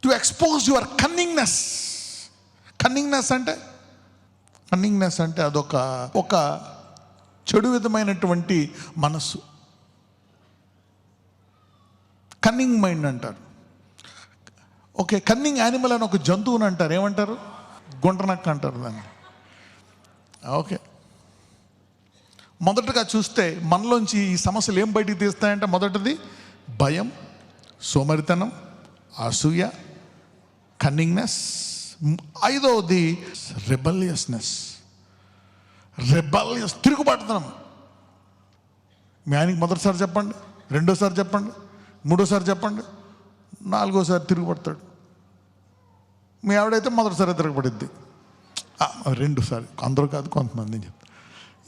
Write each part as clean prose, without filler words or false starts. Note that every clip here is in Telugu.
To expose your cunningness. Cunningness అంటే ఒక చెడు విధమైనటువంటి మనస్సు. కన్నింగ్ మైండ్ అంటారు. ఓకే, కన్నింగ్ యానిమల్ అని ఒక జంతువుని అంటారు. ఏమంటారు? గుండ్రనక్క అంటారు దాన్ని. ఓకే, మొదటగా చూస్తే మనలోంచి ఈ సమస్యలు ఏం బయటికి తీస్తాయంటే, మొదటిది భయం, సోమరితనం, అసూయ, కన్నింగ్నెస్. ఐదవది రెబలియస్నెస్. తిరుగుబాటుతనం. మీ ఆయనకి మొదటిసారి చెప్పండి, రెండోసారి చెప్పండి, మూడోసారి చెప్పండి, నాలుగోసారి తిరుగుపడతాడు. మీ ఆవిడైతే మొదటిసారి తిరగబడిద్ది, రెండోసారి. అందరూ కాదు, కొంతమంది చెప్తారు.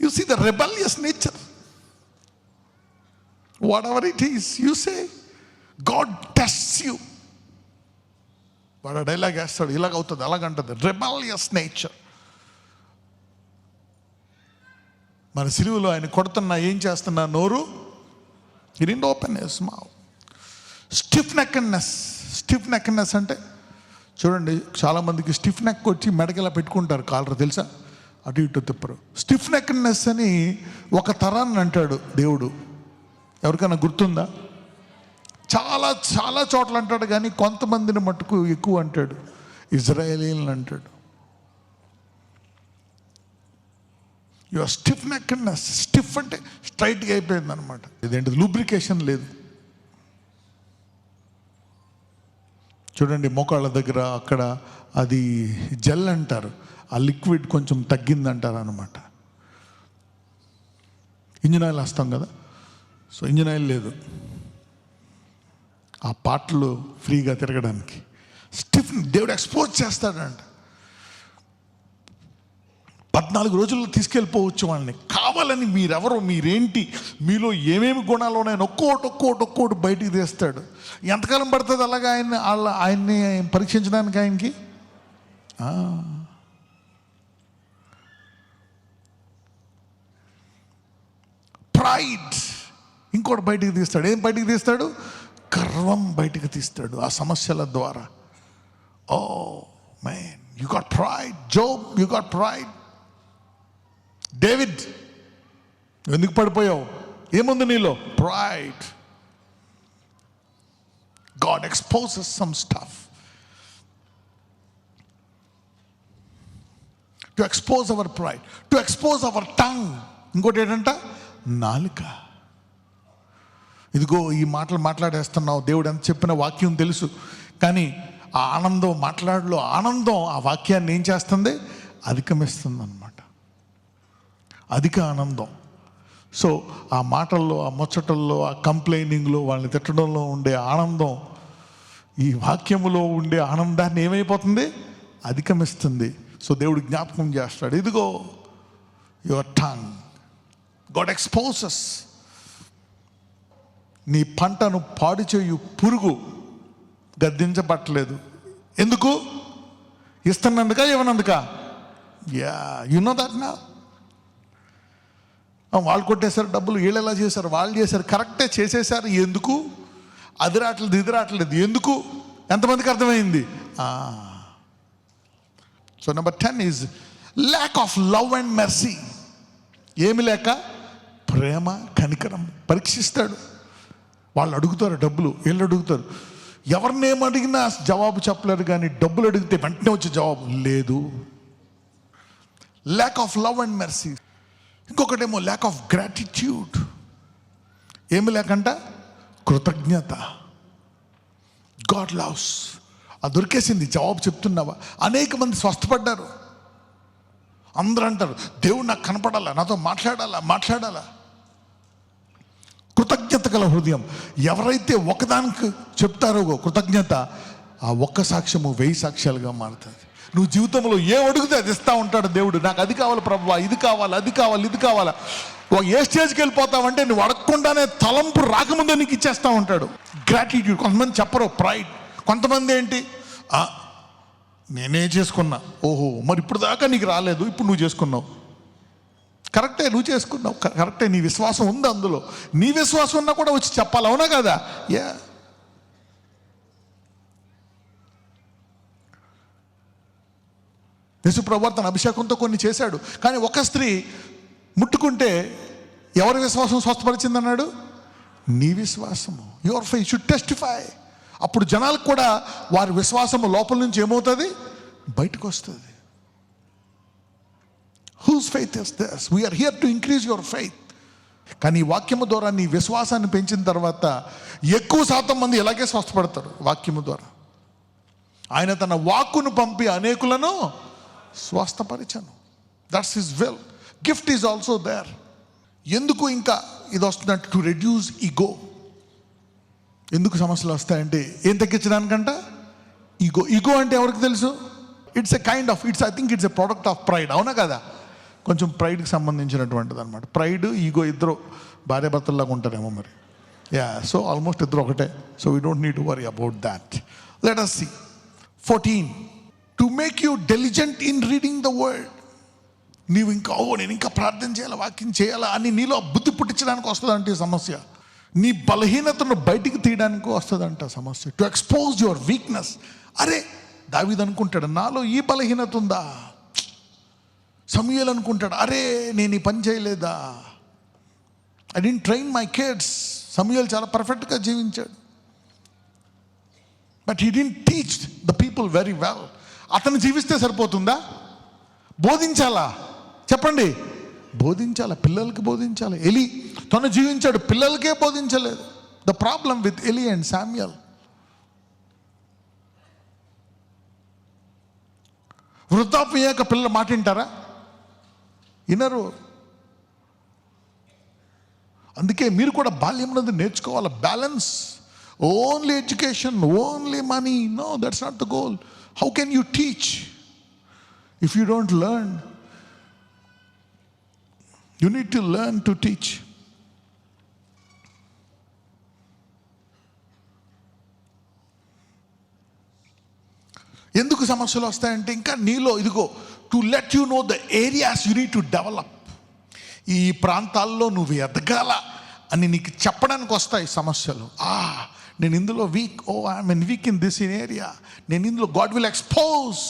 You see the rebellious nature. Whatever it is you say, God tests you. వాడు డైలాగ్ వేస్తాడు, ఇలాగ అవుతుంది, అలాగంటుంది. Rebellious nature. మన సిలువలో ఆయన కొడుతున్నా, ఏం చేస్తున్నా? నోరు he didn't open his mouth. Stiff neckness అంటే చూడండి, చాలామందికి స్టిఫ్ నెక్ వచ్చి మెడకెలా పెట్టుకుంటారు, కాలర్ తెలుసా, అటు ఇటు తిప్పరు. స్టిఫ్ నెక్నెస్ అని ఒక తరాన్ని అంటాడు దేవుడు. ఎవరికైనా గుర్తుందా? చాలా చాలా చోట్ల అంటాడు, కానీ కొంతమందిని మట్టుకు ఎక్కువ అంటాడు. ఇజ్రాయేలీలను అంటాడు. Your stiff నెక్నెస్. స్టిఫ్ అంటే స్ట్రైట్గా అయిపోయింది అనమాట. ఇదేంటి? లూబ్రికేషన్ లేదు. చూడండి, మోకాళ్ళ దగ్గర అక్కడ అది జెల్ అంటారు, ఆ లిక్విడ్ కొంచెం తగ్గిందంటారు అనమాట. ఇంజిన్ ఆయిల్ వేస్తాం కదా, సో ఇంజిన్ ఆయిల్ లేదు ఆ పాటలు ఫ్రీగా తిరగడానికి. స్టిఫ్ దేవుడు ఎక్స్పోజ్ చేస్తాడంట. 14 రోజుల్లో తీసుకెళ్ళిపోవచ్చు వాళ్ళని. కావాలని మీరెవరో, మీరేంటి, మీలో ఏమేమి గుణాలు ఉన్నాయని ఒక్కోటి బయటికి తీస్తాడు. ఎంతకాలం పడుతుంది అలాగా ఆయన్ని పరీక్షించడానికి ఆయనకి? ప్రైడ్ ఇంకోటి బయటికి తీస్తాడు. ఏం బయటికి తీస్తాడు? గర్వం బయటికి తీస్తాడు ఆ సమస్యల ద్వారా. Oh man, you got pride. Job, you got pride. David, ఎందుకు పడిపోయావు? ఏముంది నీలో? Pride. God exposes some stuff to expose our pride, to expose our tongue. ఇంకోటి ఏంటంట? నాలుక. ఇదిగో ఈ మాటలు మాట్లాడేస్తున్నావు, దేవుడు ఎంత చెప్పిన వాక్యం తెలుసు, కానీ ఆ ఆనందం, మాట్లాడలో ఆనందం ఆ వాక్యాన్ని ఏం చేస్తుంది? అధిగమిస్తుంది అన్నమాట. అధిక ఆనందం. సో ఆ మాటల్లో, ఆ ముచ్చటల్లో, ఆ కంప్లైనింగ్లో, వాళ్ళని తిట్టడంలో ఉండే ఆనందం ఈ వాక్యములో ఉండే ఆనందాన్ని ఏమైపోతుంది? అధిగమిస్తుంది. సో దేవుడు జ్ఞాపకం చేస్తాడు, ఇదిగో యువర్ టంగ్. God exposes. నీ పంటను పాడు చేయు పురుగు గద్దించబట్టలేదు. ఎందుకు? ఇస్తున్నందుక, ఇవ్వనందుక? యు నో దట్ నా. వాళ్ళు కొట్టేశారు డబ్బులు, వీళ్ళు ఎలా చేశారు, వాళ్ళు చేశారు, కరెక్టే చేసేశారు. ఎందుకు? అది రావట్లేదు, ఇది రావట్లేదు, ఎందుకు? ఎంతమందికి అర్థమైంది? So number 10 is lakh of love and mercy. ఏమి లేక? ప్రేమ, కనికరం. పరీక్షిస్తాడు. వాళ్ళు అడుగుతారు డబ్బులు, వీళ్ళు అడుగుతారు. ఎవరినేం అడిగినా జవాబు చెప్పలేరు, కానీ డబ్బులు అడిగితే వెంటనే వచ్చే జవాబు లేదు. Lack of love and mercy. ఇంకొకటేమో ల్యాక్ ఆఫ్ గ్రాటిట్యూడ్. ఏమి లేకంట? కృతజ్ఞత. God loves. అది దొరికేసింది. జవాబు చెప్తున్నావా? అనేక మంది స్వస్థపడ్డారు. అందరూ అంటారు, దేవుడు నాకు కనపడాలా, నాతో మాట్లాడాలా. కృతజ్ఞత గల హృదయం. ఎవరైతే ఒకదానికి చెప్తారో కృతజ్ఞత, ఆ ఒక్క సాక్ష్యము 1000 సాక్ష్యాలుగా మారుతుంది. నువ్వు జీవితంలో ఏం అడిగితే అది ఇస్తూ ఉంటాడు దేవుడు. నాకు అది కావాలి ప్రభువా, ఇది కావాలి, అది కావాలి, ఇది కావాలా. ఏ స్టేజ్కి వెళ్ళిపోతావంటే నువ్వు అడగకుండానే తలంపు రాకముందే నీకు ఇచ్చేస్తూ ఉంటాడు. గ్రాటిట్యూడ్. కొంతమంది చెప్పరు, ప్రైడ్. కొంతమంది ఏంటి, నేనే చేసుకున్నా. ఓహో, మరి ఇప్పుడు దాకా నీకు రాలేదు, ఇప్పుడు నువ్వు చేసుకున్నావు. కరెక్టే, నువ్వు చేసుకున్నావు, కరెక్టే, నీ విశ్వాసం ఉంది అందులో. నీ విశ్వాసం ఉన్నా కూడా వచ్చి చెప్పాలి, అవునా కదా? యేసుప్రభువు తన అభిషేకంతో కొన్ని చేశాడు. కానీ ఒక స్త్రీ ముట్టుకుంటే ఎవరి విశ్వాసం స్వస్థపరిచిందన్నాడు? నీ విశ్వాసము. Your faith should testify. అప్పుడు జనాలకు కూడా వారి విశ్వాసము లోపల నుంచి ఏమవుతుంది? బయటకు వస్తుంది. Whose faith is this? We are here to increase your faith. కానీ ఈ వాక్యము ద్వారా నీ విశ్వాసాన్ని పెంచిన తర్వాత ఎక్కువ శాతం మంది ఇలాగే స్వస్థపడతారు వాక్యము ద్వారా. ఆయన తన వాక్కును పంపి అనేకులను స్వస్థపరిచను. That's his will. Gift is also there. ఎందుకు ఇంకా ఇది వస్తుందంటే టు రెడ్యూస్ ఈగో. ఎందుకు సమస్యలు వస్తాయంటే ఏం తగ్గించడానికంట? ఈగో. ఈగో అంటే ఎవరికి తెలుసు? It's a kind of I think it's a product of pride. అవునా కదా? కొంచెం ప్రైడ్కి సంబంధించినటువంటిది అనమాట. ప్రైడ్, ఈగో ఇద్దరు భార్యాభర్తల్లాగా ఉంటారేమో మరి. సో ఆల్మోస్ట్ ఇద్దరు ఒకటే. So we don't need to worry about that. Let us see 14. To make you diligent in reading the word. నీవు ఇంకా నేను ఇంకా ప్రార్థన చేయాలా, వాక్యం చేయాలా అని నీలో బుద్ధి పుట్టించడానికి వస్తుందంటే ఈ సమస్య. నీ బలహీనతను బయటికి తీయడానికి వస్తుందంట సమస్య. To expose your weakness. అరే దావీదు అనుకుంటాడు, నాలో ఈ బలహీనత ఉందా? సమూయేలు అనుకుంటాడు, అరే నేను ఈ పని చేయలేదా? I didn't train my kids. సమూయేలు చాలా పర్ఫెక్ట్గా జీవించాడు, but he didn't teach the people very well. అతను జీవిస్తే సరిపోతుందా? బోధించాలా? చెప్పండి. బోధించాలా, పిల్లలకి బోధించాలి. ఎలి తను జీవించాడు, పిల్లలకే బోధించలేదు. The problem with Eli and Samuel. వృద్ధాప్యం అయ్యాక పిల్లలు మాట వింటారా? వినరు. అందుకే మీరు కూడా బాల్యమునందు నేర్చుకోవాలి balance. Only education, only money, no, that's not the goal. How can you teach if you don't learn? You need to learn to teach. ఎందుకు సమస్యలు వస్తాయంటే ఇంకా నీలో ఇదిగో to let you know the areas you need to develop. ఈ ప్రాంతాల్లో నువ్వు ఎదగాల అని నీకు చెప్పడానికి వస్తాయి సమస్యలు. నేను ఇందులో week, I mean week in this in area, నేను ఇందులో గాడ్ విల్ ఎక్స్పోజ్.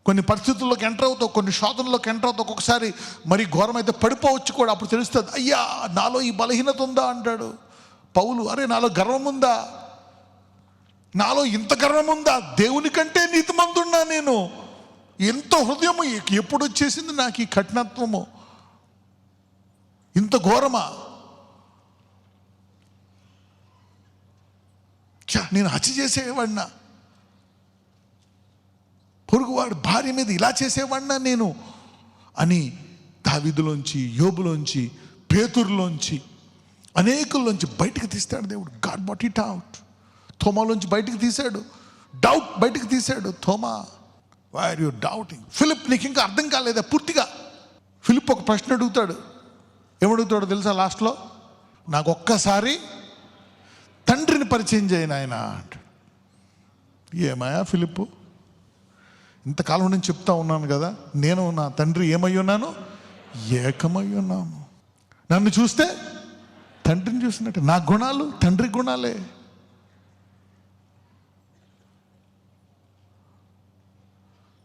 కొన్ని పరిస్థితుల్లోకి ఎంటర్ అవుతావు, కొన్ని శోధనలోకి ఎంటర్ అవుతావు. ఒక్కొక్కసారి మరి ఘోరమైతే పడిపోవచ్చు కూడా. అప్పుడు తెలుస్తుంది, అయ్యా నాలో ఈ బలహీనత ఉందా అంటాడు పౌలు. అరే నాలో గర్వం ఉందా? నాలో ఇంత గర్వం ఉందా? దేవుని కంటే నీతిమంతున్నా నేను. ఎంతో హృదయము ఎప్పుడు వచ్చేసింది నాకు ఈ కఠినత్వము? ఇంత ఘోరమా? నేను హత్య చేసేవాడినా, పొరుగువాడు భార్య మీద ఇలా చేసేవాడినా నేను అని దావీదులోంచి, యోబులోంచి, పేతురులోంచి, అనేకుల్లోంచి బయటకు తీస్తాడు దేవుడు. God bought it out. థోమాలోంచి బయటికి తీశాడు, డౌట్ బయటికి తీశాడు. థోమా, why are you doubting? Philip, నీకు ఇంకా అర్థం కాలేదా పూర్తిగా? ఫిలిప్ ఒక ప్రశ్న అడుగుతాడు. ఏమడుగుతాడో తెలుసా లాస్ట్లో? నాకు ఒక్కసారి తండ్రిని పరిచయం చేయను ఆయన అంటాడు. ఏమయ్యా ఫిలిప్పు, ఇంతకాలం నుంచి చెప్తా ఉన్నాను కదా, నేను నా తండ్రి ఏమై ఉన్నాను? ఏకమై ఉన్నాము. నన్ను చూస్తే తండ్రిని చూసినట్టు. నా గుణాలు తండ్రి గుణాలే.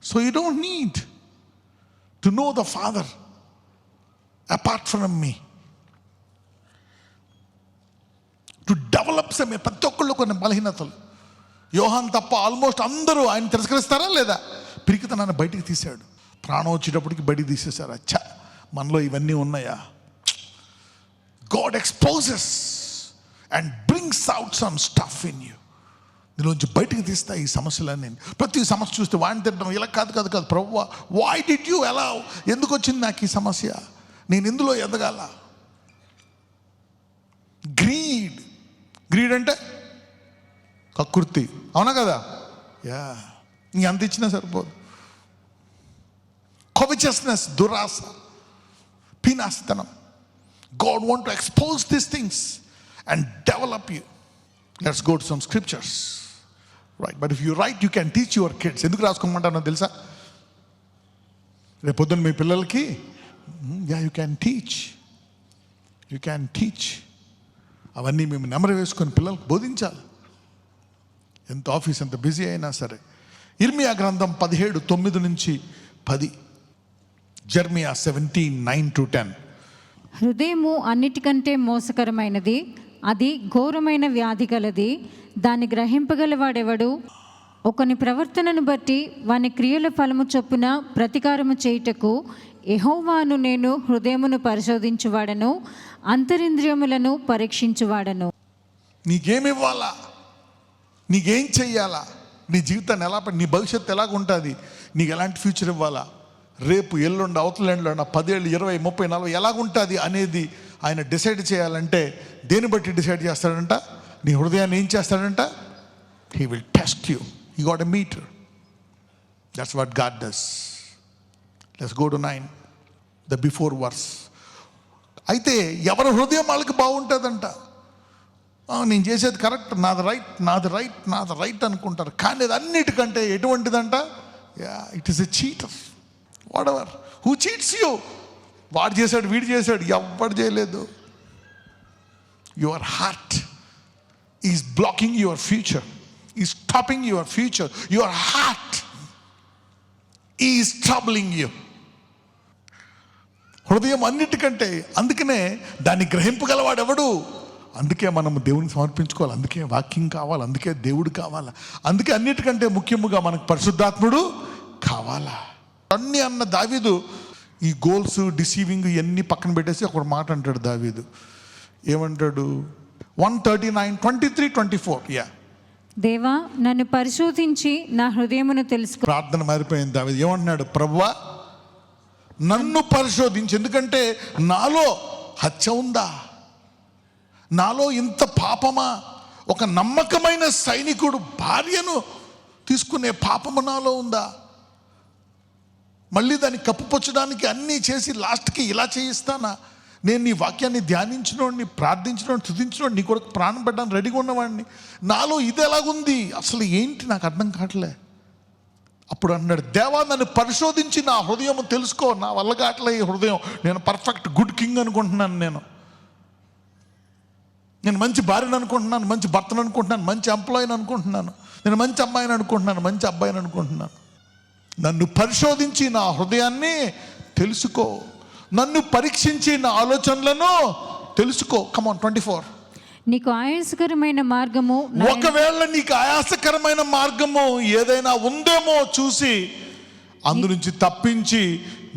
So you don't need to know the Father apart from me. To develop some, ప్రతి ఒక్కళ్ళు కొన్ని బలహీనతలు. యోహాన్ తప్ప ఆల్మోస్ట్ అందరూ ఆయన తిరస్కరిస్తారా లేదా? పిరికితనాన్ని బయటికి తీశాడు. ప్రాణం వచ్చేటప్పటికి బయటికి తీసేశారు. అచ్చా మనలో ఇవన్నీ ఉన్నాయా? God exposes and brings out some stuff in you. దీనిలోంచి బయటికి తీస్తా ఈ సమస్యలన్నీ. ప్రతి సమస్య చూస్తే వాడిని తిట్టడం, ఇలా కాదు ప్రభువా, వై డిడ్ యూ అలౌ? ఎందుకు వచ్చింది నాకు ఈ సమస్య? నేను ఇందులో ఎదగాల. గ్రీడ్. గ్రీడ్ అంటే కక్కుర్తి, అవునా కదా? నీ అంత ఇచ్చినా సరిపోదు. కోవిచస్నెస్, దురాశ, పీనాస్తనం. God want to expose these things and develop you. Let's go to some scriptures. Right, but if you write, you can teach your kids. ఎందుకు రాసుకోమంటానో తెలుసా? రేపు పొద్దున్న మీ పిల్లలకి యూ క్యాన్ టీచ్. అవన్నీ మేము నెమరు వేసుకొని పిల్లలకు బోధించాలి. ఎంత ఆఫీస్ ఎంత బిజీ అయినా సరే. ఇర్మియా గ్రంథం 17:9-10. జెర్మియా 17:9-10. హృదయము అన్నిటికంటే మోసకరమైనది, అది ఘోరమైన వ్యాధి కలది. దాన్ని గ్రహింపగలవాడెవడు? ఒకని ప్రవర్తనను బట్టి వాని క్రియల ఫలము చొప్పున ప్రతీకారము చేయుటకు యెహోవాను నేను హృదయమును పరిశోధించువాడను, అంతరింద్రియములను పరీక్షించువాడను. నీకేమివ్వాలా, నీకేం చెయ్యాలా, నీ జీవితాన్ని ఎలా, నీ భవిష్యత్తు ఎలాగుంటుంది, నీకు ఎలాంటి ఫ్యూచర్ ఇవ్వాలా, రేపు ఎల్లుండి అవతలెండ్లో 10 ఏళ్ళు 20 30 40 ఎలాగుంటుంది అనేది ఆయన డిసైడ్ చేయాలంటే దేని బట్టి డిసైడ్ చేస్తాడంట? నీ హృదయాన్ని ఏం చేస్తాడంట? He will test you. He got a meter. That's what God does. Let's go to 9, the before verse. అయితే ఎవరి హృదయం వాళ్ళకి బాగుంటుందంట. నేను చేసేది కరెక్ట్, నాది రైట్, నాది రైట్, నాది రైట్ అనుకుంటారు. కానీ అది అన్నిటికంటే ఎటువంటిదంట? It is a cheater. Whatever who cheats you. వాడు చేశాడు, వీడు చేశాడు, ఎవ్వడు చేయలేదు. Your heart is blocking your future, is stopping your future. Your heart is troubling you. హృదయం అన్నిటికంటే, అందుకనే దాన్ని గ్రహింపగలవాడెవడు. అందుకే మనం దేవునికి సమర్పించుకోవాలి, అందుకే వాక్యం కావాలి, అందుకే దేవుడు కావాలా, అందుకే అన్నిటికంటే ముఖ్యముగా మనకు పరిశుద్ధాత్ముడు కావాలా. అన్నీ అన్న దావీదు ఈ గోల్స్, డిసీవింగ్ ఇవన్నీ పక్కన పెట్టేసి ఒక మాట అంటాడు దావీదు. ఏమంటాడు? 139:23-24. దేవా, నన్ను పరిశోధించి నా హృదయమును తెలుసుకో. ప్రార్థన మారిపోయింది. దావీదు ఏమంటున్నాడు? ప్రభువా, నన్ను పరిశోధించి, ఎందుకంటే నాలో హత్య ఉందా, నాలో ఇంత పాపమా, ఒక నమ్మకమైన సైనికుడు భార్యను తీసుకునే పాపము నాలో ఉందా, మళ్ళీ దాన్ని కప్పుపొచ్చడానికి అన్నీ చేసి లాస్ట్కి ఇలా చేయిస్తానా? నేను నీ వాక్యాన్ని ధ్యానించినోడిని, ప్రార్థించినోడిని, స్తుతించినోడిని, నీ కొరకు ప్రాణం పెట్టడానికి రెడీగా ఉన్నవాడిని, నాలో ఇది ఎలాగుంది, అసలు ఏంటి నాకు అర్థం కావట్లే. అప్పుడు అన్నాడు, దేవా, నన్ను పరిశోధించి నా హృదయం తెలుసుకో. నా వల్ల కావట్లే ఈ హృదయం. నేను పర్ఫెక్ట్ గుడ్ కింగ్ అనుకుంటున్నాను, నేను మంచి భార్యను అనుకుంటున్నాను, మంచి భర్తను అనుకుంటున్నాను, మంచి ఎంప్లాయీని అనుకుంటున్నాను, నేను మంచి అమ్మాయిని అనుకుంటున్నాను, మంచి అబ్బాయిని అనుకుంటున్నాను. నన్ను పరిశోధించి నా హృదయాన్ని తెలుసుకో, నన్ను పరీక్షించి నా ఆలోచనలను తెలుసుకో. కమాన్ 24. నీకు ఆయాసకరమైన మార్గము, ఒకవేళ నీకు ఆయాసకరమైన మార్గము ఏదైనా ఉందేమో చూసి అందు నుంచి తప్పించి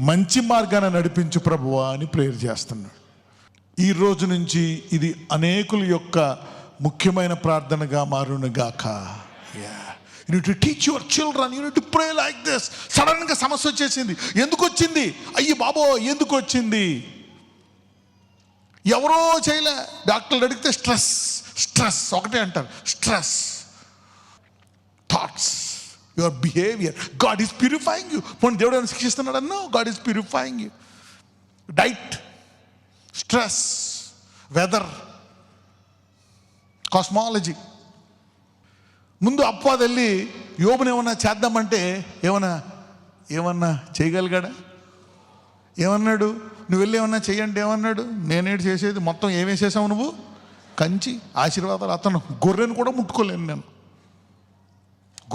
మంచి మార్గాన్ని నడిపించు ప్రభువా అని ప్రేయర్ చేస్తున్నాడు. ఈ రోజు నుంచి ఇది అనేకుల యొక్క ముఖ్యమైన ప్రార్థనగా మారునుగాక. You need to teach your children, you need to pray like this. సడన్గా సమస్య వచ్చేసింది. ఎందుకు వచ్చింది? అయ్యి బాబో, ఎందుకు వచ్చింది? ఎవరో చేయలే. డాక్టర్లు అడిగితే స్ట్రెస్, స్ట్రెస్ ఒకటే అంటారు, stress, thoughts, your behaviour. God is purifying you. పోనీ దేవుడు ఏమైనా శిక్షిస్తున్నాడు అన్నో? God is purifying you. Diet, stress, weather, cosmology. ముందు అపవాది వెళ్ళి యోబుని ఏమన్నా చేద్దామంటే ఏమన్నా చేయగలిగాడా? ఏమన్నాడు? నువ్వు వెళ్ళి ఏమన్నా చెయ్యండి ఏమన్నాడు? నేనేటి చేసేది మొత్తం ఏమేసేసావు నువ్వు? కంచి ఆశీర్వాదాలు. అతను గొర్రెను కూడా ముట్టుకోలేను నేను.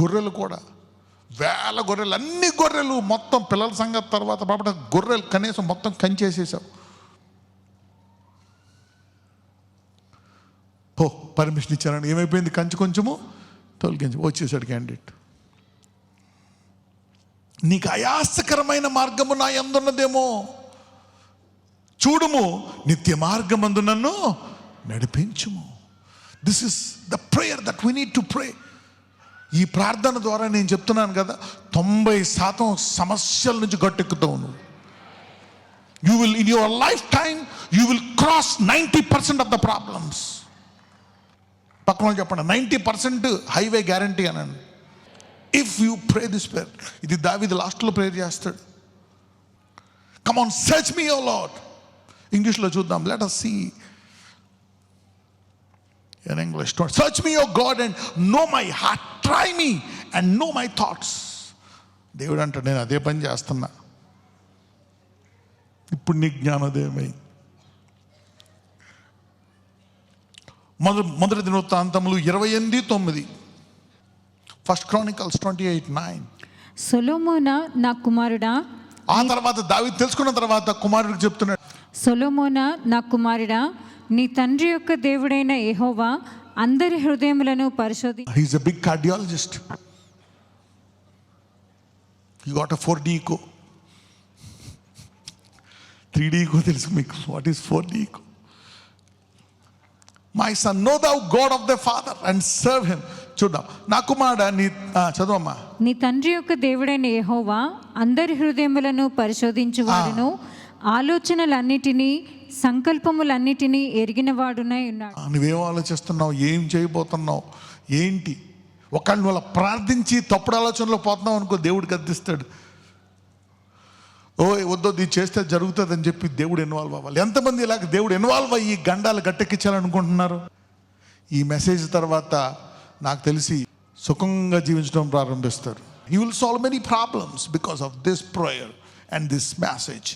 గొర్రెలు కూడా వేల గొర్రెలు, అన్ని గొర్రెలు మొత్తం పిల్లల సంగతి తర్వాత పాపట గొర్రెలు కనీసం మొత్తం కంచేసేసావు. పర్మిషన్ ఇచ్చారని ఏమైపోయింది? కంచి కొంచెము తొలగించి వచ్చేసాడు క్యాండిడేట్. నీకు ఆయాసకరమైన మార్గము నా యందున్నదేమో చూడుము, నిత్య మార్గమందు నన్ను నడిపించుము. This is the prayer that we need to pray. ఈ ప్రార్థన ద్వారా నేను చెప్తున్నాను కదా, 90% సమస్యల నుంచి గట్టెక్కుతావు నువ్వు. You will in your lifetime you will cross 90% of the problems. పక్కన చెప్పండి, 90% హైవే గ్యారంటీ అనండి. If you pray this prayer. ఇది దావీదు లాస్ట్లో ప్రేయర్ చేస్తాడు. Come on, search me O Lord. ఇంగ్లీష్లో చూద్దాం. Let us see in English. Search me O God and know my heart. Try me and know my thoughts. దేవుడు అంటాడు, నేను అదే పని చేస్తున్నా. ఇప్పుడు నీ జ్ఞానోదయమై మొదటి దినవృత్తాంతములు 28:9. 1 Chronicles 28:9. సొలొమోనా నా కుమారుడా, ఆ తర్వాత దావీదు తెలుసుకున్న తర్వాత కుమారుడికి చెప్తున్నాడు, సొలొమోనా నా కుమారుడా, నీ తండ్రి యొక్క దేవుడైన యెహోవా అందరి హృదయములను he's a big cardiologist. He got a 4D echo. 3D echo తెలుసు మీకు. What is 4D echo? My son, know thou God of thy father and serve him. చూద్దాం. నా కుమారుడా నీ చదవమ్మా. నీ తండ్రి యొక్క దేవుడైన యెహోవా అందరి హృదయములను పరిశోధించువాడును, ఆలోచనలన్నిటినీ సంకల్పములన్నిటినీ ఎరిగినవాడునై ఉన్నాడు. నువ్వేం ఆలోచిస్తున్నావు, ఏం చేయబోతున్నావు, ఏంటి? ఒకళ్ళు నువ్వు ప్రార్థించి తప్పుడు ఆలోచనలో పోతున్నావు అనుకో, దేవుడు గద్దిస్తాడు. వద్దు ఇది చేస్తే జరుగుతుంది అని చెప్పి దేవుడు ఇన్వాల్వ్ అవ్వాలి. ఎంతమంది ఇలాగ దేవుడు ఇన్వాల్వ్ అయ్యి గండాలు గట్టెక్కించాలనుకుంటున్నారు? ఈ మెసేజ్ తర్వాత నాకు తెలిసి సుఖంగా జీవించడం ప్రారంభిస్తారు. He will solve many problems because of this prayer and this message.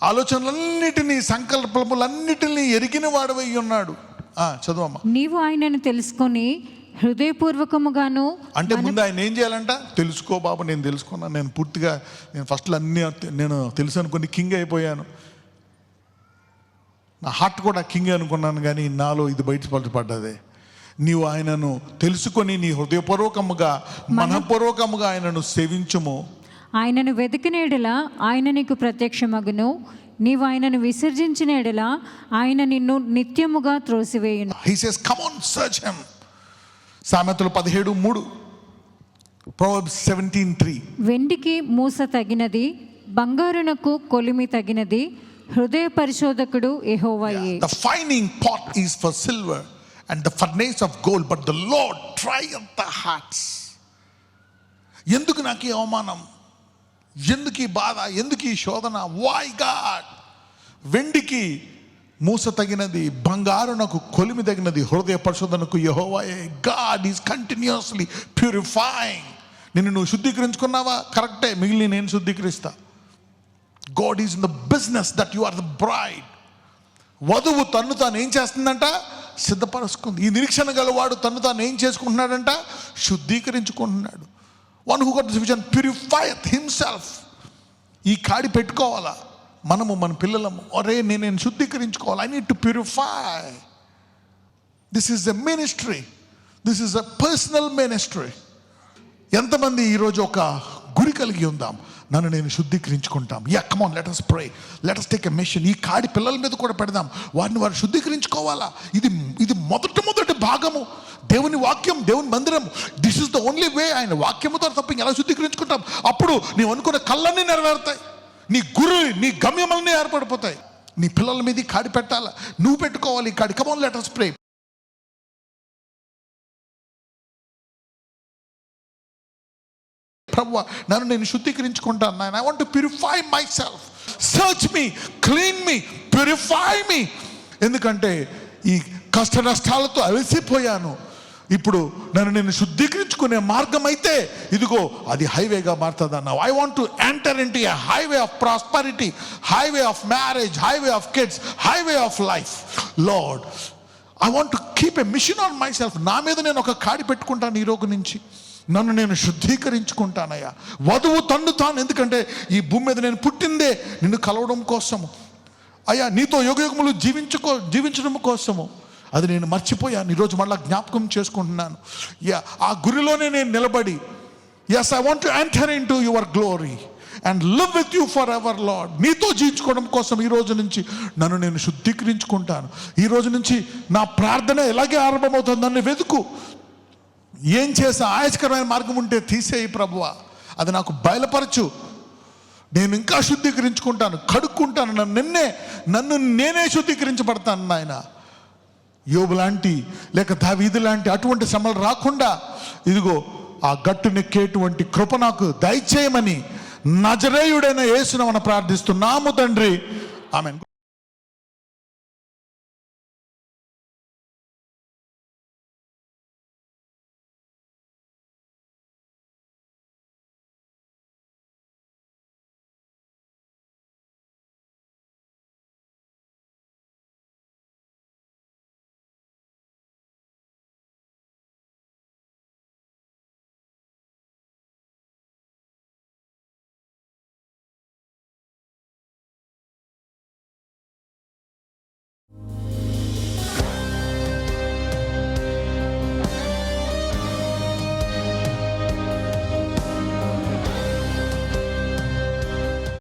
ఆలోచనలన్నిటినీ సంకల్పములన్నిటినీ ఎరిగిన వాడవై ఉన్నాడు. చదువమ్మా. నీవు ఆయనను తెలుసుకొని హృదయపూర్వకముగాను. అంటే ముందు ఆయన ఏం చేయాలంట? తెలుసుకో బాబు, నేను తెలుసుకున్నాను, నేను పూర్తిగా నేను ఫస్ట్లో అన్నీ నేను తెలుసు అనుకుని కింగ్ అయిపోయాను, నా హార్ట్ కూడా కింగ్ అనుకున్నాను, కానీ నాలో ఇది బయటపడ్డదే. నీవు ఆయనను తెలుసుకొని నీ హృదయపూర్వకముగా మనఃపూర్వకముగా ఆయనను సేవించుము. ఆయనను వెతికిన యెడల ఆయన నీకు ప్రత్యక్షమగును, నీవు ఆయనను విసర్జించిన యెడల ఆయన నిన్ను నిత్యముగా త్రోసివేయును. He says, come on, search him. సామెతలు 17:3, Proverbs 17:3. వెండికి మూస తగినది, బంగారునకు కొలిమి తగినది, హృదయ పరిశోధకుడు యెహోవాయే. The fining pot is for silver and the furnace of gold, but the Lord trieth the hearts. ఎందుకు నాకు ఈ అవమానం, ఎందుకు ఈ బాధ, ఎందుకు ఈ శోధన? Why God? వెండికి మూస తగినది, బంగారునకు కొలిమి తగినది, హృదయ పరిశోధనకు యెహోవాయే. God is continuously purifying. నిన్ను నువ్వు శుద్ధీకరించుకున్నావా? కరెక్టే, మిగిలిన నేను శుద్ధీకరిస్తా. God is in the business that you are the bride. వధువు తన్ను తాను ఏం చేస్తుందంట? సిద్ధపరుచుకుంది. ఈ నిరీక్షణ గలవాడు తన్ను తాను ఏం చేసుకుంటున్నాడంట? శుద్ధీకరించుకుంటున్నాడు. One who got this vision purifieth himself. ఈ కాడి పెట్టుకోవాలా మనము, మన పిల్లలము. అరే నేను శుద్ధీకరించుకోవాలి. I need to purify. This is a ministry, this is a personal ministry. ఎంతమంది ఈరోజు ఒక గురి కలిగి ఉందాం, నన్ను నేను శుద్ధీకరించుకుంటాం. Come on, let us pray, let us take a mission. ఈ కాడి పిల్లల మీద కూడా పెడదాం, వారిని వారు శుద్ధీకరించుకోవాలా. ఇది మొదటి భాగము. దేవుని వాక్యం, దేవుని మందిరం, this is the only way. ఆయన వాక్యముతో తప్ప ఎలా శుద్ధీకరించుకుంటాం? అప్పుడు నీవు అనుకున్న కళ్ళన్నీ నెరవేరుతాయి, నీ గురు, నీ గమ్యములన్నీ ఏర్పడిపోతాయి. నీ పిల్లల మీద ఈ కాడి పెట్టాలా, నువ్వు పెట్టుకోవాలి ఈ కాడి. Come on, let us pray. ప్రభువా, నన్ను నేను శుద్ధీకరించుకుంటాను నాయన. I want to purify myself. Search me, clean me, purify me. ఎందుకంటే ఈ కష్ట నష్టాలతో అలసిపోయాను. ఇప్పుడు నన్ను నేను శుద్ధీకరించుకునే మార్గం అయితే ఇదిగో అది హైవేగా మారుతుంది అన్నావు. I want to enter into a highway of prosperity, highway of marriage, highway of kids, highway of life. Lord, I want to keep a mission on myself. నా మీద నేను ఒక కాడి పెట్టుకుంటాను ఈ రోజు నుంచి. నన్ను నేను శుద్ధీకరించుకుంటానయ్యా. వధువు తన్ను తాను, ఎందుకంటే ఈ భూమి మీద నేను పుట్టిందే నిన్ను కలవడం కోసము అయ్యా, నీతో యుగయుగములు జీవించడం కోసము. అది నేను మర్చిపోయాను, ఈరోజు మళ్ళీ జ్ఞాపకం చేసుకుంటున్నాను. ఆ గురిలోనే నేను నిలబడి, yes, I want to enter into your glory and live with you forever Lord. నీతో జీవించుకోవడం కోసం ఈ రోజు నుంచి నన్ను నేను శుద్ధీకరించుకుంటాను. ఈ రోజు నుంచి నా ప్రార్థన ఎలాగే ఆరంభమవుతుంది, నన్ను వెతుకు. ఏం చేసా ఆయాస్కరమైన మార్గం ఉంటే తీసేయి ప్రభువా, అది నాకు బయలుపరచు. నేను ఇంకా శుద్ధీకరించుకుంటాను, కడుక్కుంటాను, నన్ను నేనే శుద్ధీకరించబడతాను నాయన. యోబు లాంటి లేక దావీదు లాంటి అటువంటి శ్రమలు రాకుండా ఇదిగో ఆ గట్టు నెక్కేటువంటి కృప నాకు దయచేయమని నజరేయుడైన యేసును మనం ప్రార్థిస్తున్నాము తండ్రి. ఆమేన్.